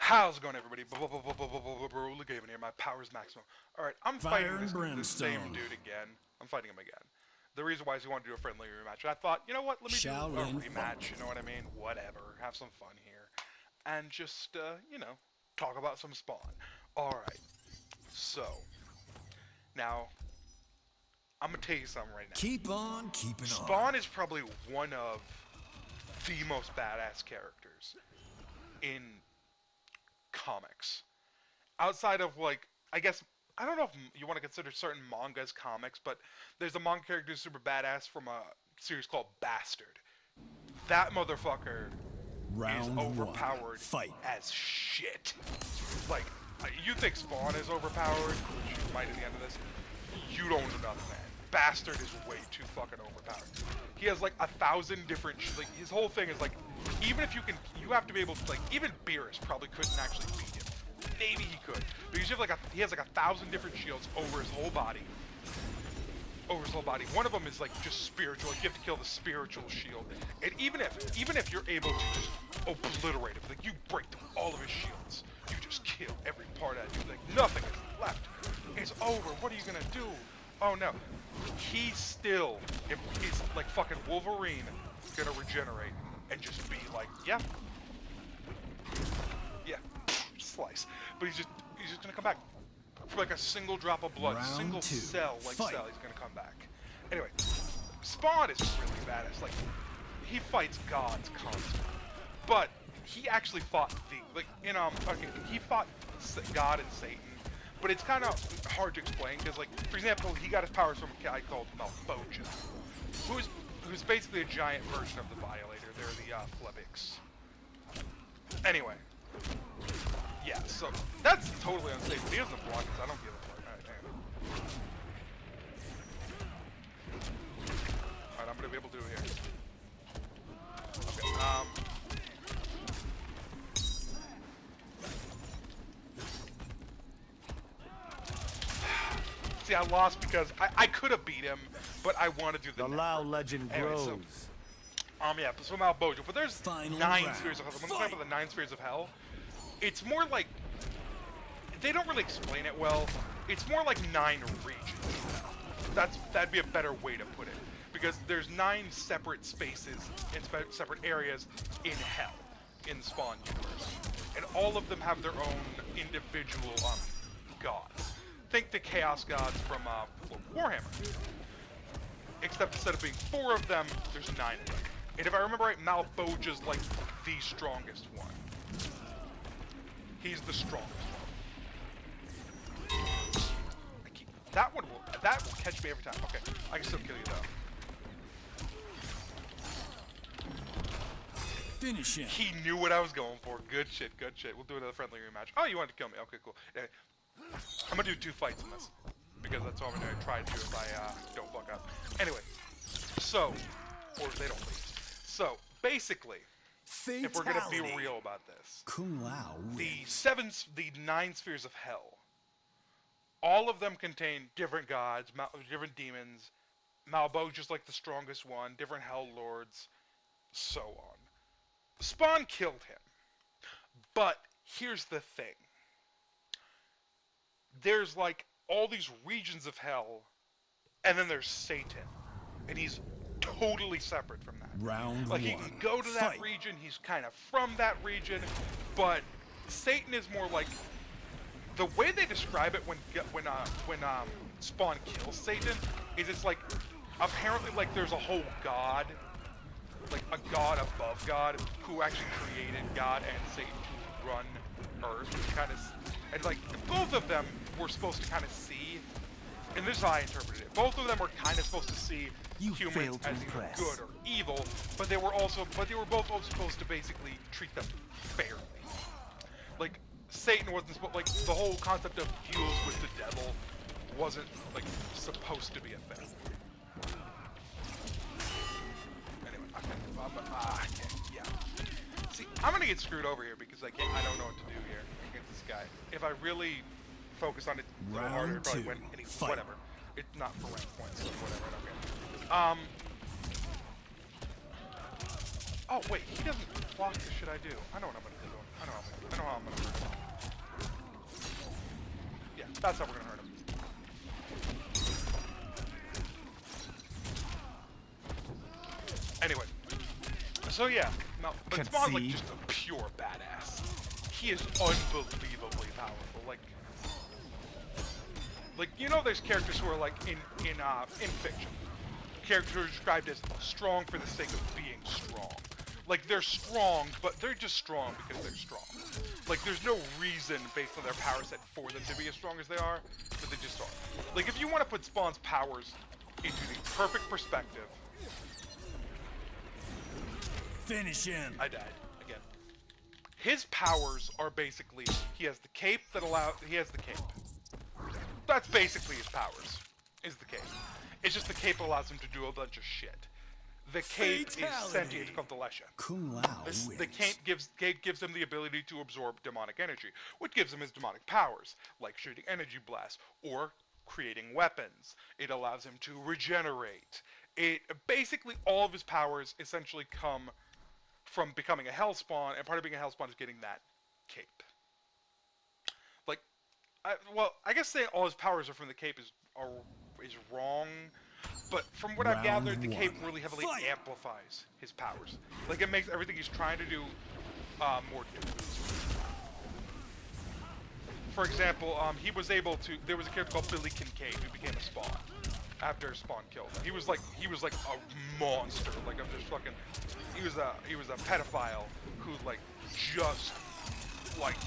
How's it going, everybody? Brule Gaven here. My power's maximum. Alright, I'm fighting this same dude again. I'm fighting him again. The reason why is he wanted to do a friendly rematch. And I thought, you know what? Let me do a rematch. You know what I mean? Whatever. Have some fun here. And just, you know, talk about some Spawn. Alright. So, now, I'm going to tell you something right now. Keep on keeping on. Spawn is probably one of the most badass characters in comics. Outside of, like, I guess, I don't know if you want to consider certain mangas comics, but there's a manga character who's super badass from a series called Bastard. That motherfucker is overpowered as shit. Like, you think Spawn is overpowered, which you might at the end of this, you don't know nothing, man. Bastard is way too fucking overpowered. He has like 1,000 different, like, his whole thing is like, even if you can, you have to be able to, like, even Beerus probably couldn't actually beat him. Maybe he could. Because you have like he has like 1,000 different shields over his whole body. Over his whole body. One of them is like just spiritual. Like, you have to kill the spiritual shield. And even if you're able to just obliterate him, like you break through all of his shields, you just kill every part of it. Like nothing is left. It's over. What are you gonna do? Oh no. He still is like fucking Wolverine gonna regenerate and just be like, yeah. Yeah. Slice. But he's just gonna come back. For like a single drop of blood, single cell, like cell, he's gonna come back. Anyway, Spawn is really badass. Like, he fights gods constantly. But he actually fought he fought God and Satan. But it's kind of hard to explain because, like, for example, he got his powers from a guy called Malboja, who's basically a giant version of the Violator. They're the Flebics. Anyway. Yeah, so that's totally unsafe. He doesn't block us. I don't give a fuck. Alright, damn. Alright, I'm gonna be able to do it here. Okay, see, I lost because I could have beat him, but I want to do the Lao legend grows. Anyway, yeah, so Malboja. But there's 9 spheres of hell. I'm talking about the 9 spheres of hell. It's more like, they don't really explain it well. It's more like 9 regions. That'd be a better way to put it, because there's 9 separate spaces in separate areas in hell, in the Spawn universe, and all of them have their own individual gods. Think the Chaos gods from Warhammer, except instead of being 4 of them, there's 9 of them. And if I remember right, Malboja's like the strongest one. He's the strongest one. That will catch me every time. Okay, I can still kill you though. Finish him. He knew what I was going for. Good shit, good shit. We'll do another friendly rematch. Oh, you wanted to kill me? Okay, cool. Anyway, I'm gonna do 2 fights in this because that's what I'm gonna try to do if I don't fuck up. Anyway, so, or if they don't leave. So basically. Fatality. If we're gonna be real about this, Kung Lao wins. the 9 spheres of hell, all of them contain different gods, different demons. Malboja's like the strongest one, different hell lords, so on. Spawn killed him, but here's the thing: there's like all these regions of hell, and then there's Satan, and he's totally separate from that. Like, he can go to that region, he's kind of from that region, but Satan is more like, the way they describe it when Spawn kills Satan is it's like, apparently like there's a whole god, like a god above God, who actually created God and Satan to run Earth, and like, both of them were supposed to kind of see, and this is how I interpreted it. Both of them were kind of supposed to see humans as either good or evil, but they were both also supposed to basically treat them fairly. Like, Satan wasn't supposed, like, the whole concept of deals with the devil wasn't, like, supposed to be a thing. Anyway, yeah. See, I'm gonna get screwed over here because I don't know what to do here against this guy. If I really focus on it a little harder, it probably win. Whatever. It's not for rank points, so whatever. Okay. Oh wait, he doesn't block the shit I do. I know what I'm gonna do. I know how I'm gonna do. That's how we're gonna hurt him. Anyway, so yeah, no, but Spawn's like just a pure badass. He is unbelievably powerful. Like you know, there's characters who are like in fiction. Characters who are described as strong for the sake of being strong. Like they're strong, but they're just strong because they're strong. Like there's no reason based on their power set for them to be as strong as they are, but they just are. Like if you want to put Spawn's powers into the perfect perspective. Finish him. I died again. His powers are basically he has the cape that he has the cape. That's basically his powers. Is the cape. It's just the cape allows him to do a bunch of shit. The cape is sentient constellation. The cape gives him the ability to absorb demonic energy, which gives him his demonic powers, like shooting energy blasts or creating weapons. It allows him to regenerate. It basically all of his powers essentially come from becoming a Hellspawn, and part of being a Hellspawn is getting that cape. Like, I guess saying all his powers are from the cape is wrong. But from what I've gathered, the cape really heavily amplifies his powers. Like, it makes everything he's trying to do more difficult. For example, he was able to. There was a character called Billy Kincaid who became a Spawn after Spawn killed him. He was like a monster. Like I'm just fucking. He was a pedophile who like just like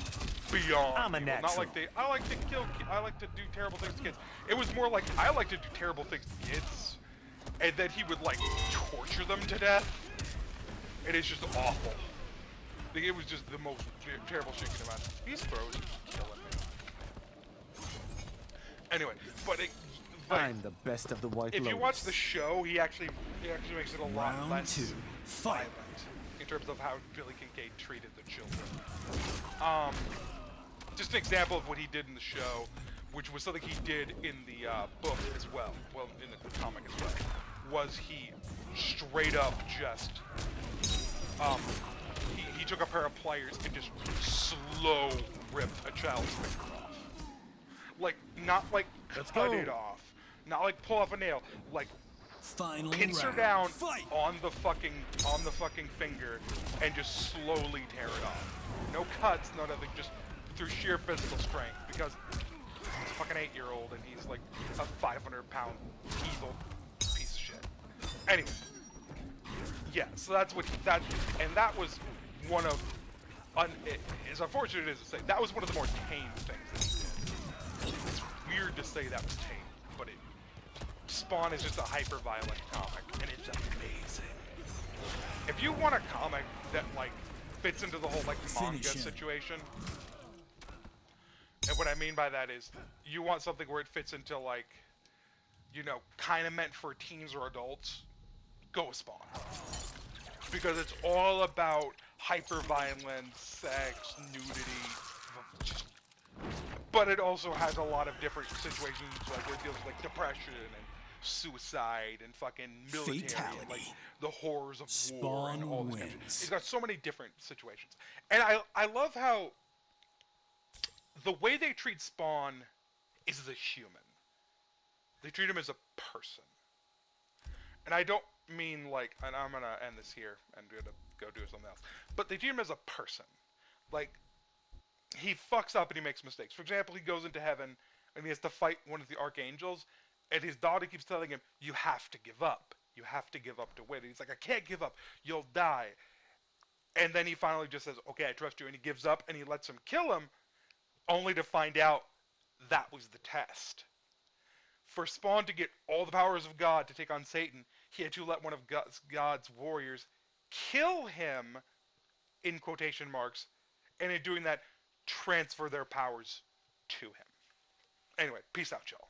beyond. I'm a evil. natural. Not like I like to kill. I like to do terrible things to kids. It was more like I like to do terrible things to kids, and then he would like torture them to death. And it's just awful. Like, it was just the most terrible shit you can imagine. These throws are killing me. Anyway, but I'm the best of the White if Lotus. you watch the show, he actually makes it a lot less Fight. violent in terms of how Billy Kincaid treated the children. Just an example of what he did in the show, which was something he did in the book as well, in the comic as well, was he straight up just, he took a pair of pliers and just slow ripped a child's finger off. Like, not like cut it off, not like pull off a nail, like pincer down on the fucking finger and just slowly tear it off. No cuts, no nothing, just through sheer physical strength, because he's a fucking 8-year-old and he's like a 500-pound evil piece of shit. Anyway, yeah, so that's what that was one of, as unfortunate as to say, that was one of the more tame things that he did. It's weird to say that was tame, but Spawn is just a hyper-violent comic, and it's amazing. If you want a comic that like fits into the whole like manga situation, and what I mean by that is you want something where it fits into like, you know, kind of meant for teens or adults, go with Spawn. Because it's all about hyper-violence, sex, nudity, just, but it also has a lot of different situations like where it deals with like depression and suicide and fucking military and like the horrors of war and all this kind of shit. It's got so many different situations. And I love how the way they treat Spawn is as a human. They treat him as a person. And I don't mean like, and I'm gonna end this here and gonna go do something else, but they treat him as a person. Like, he fucks up and he makes mistakes. For example, he goes into heaven and he has to fight one of the archangels, and his daughter keeps telling him, you have to give up. You have to give up to win. And he's like, I can't give up. You'll die. And then he finally just says, okay, I trust you. And he gives up and he lets him kill him, only to find out that was the test. For Spawn to get all the powers of God to take on Satan, he had to let one of God's warriors kill him, in quotation marks, and in doing that, transfer their powers to him. Anyway, peace out, y'all.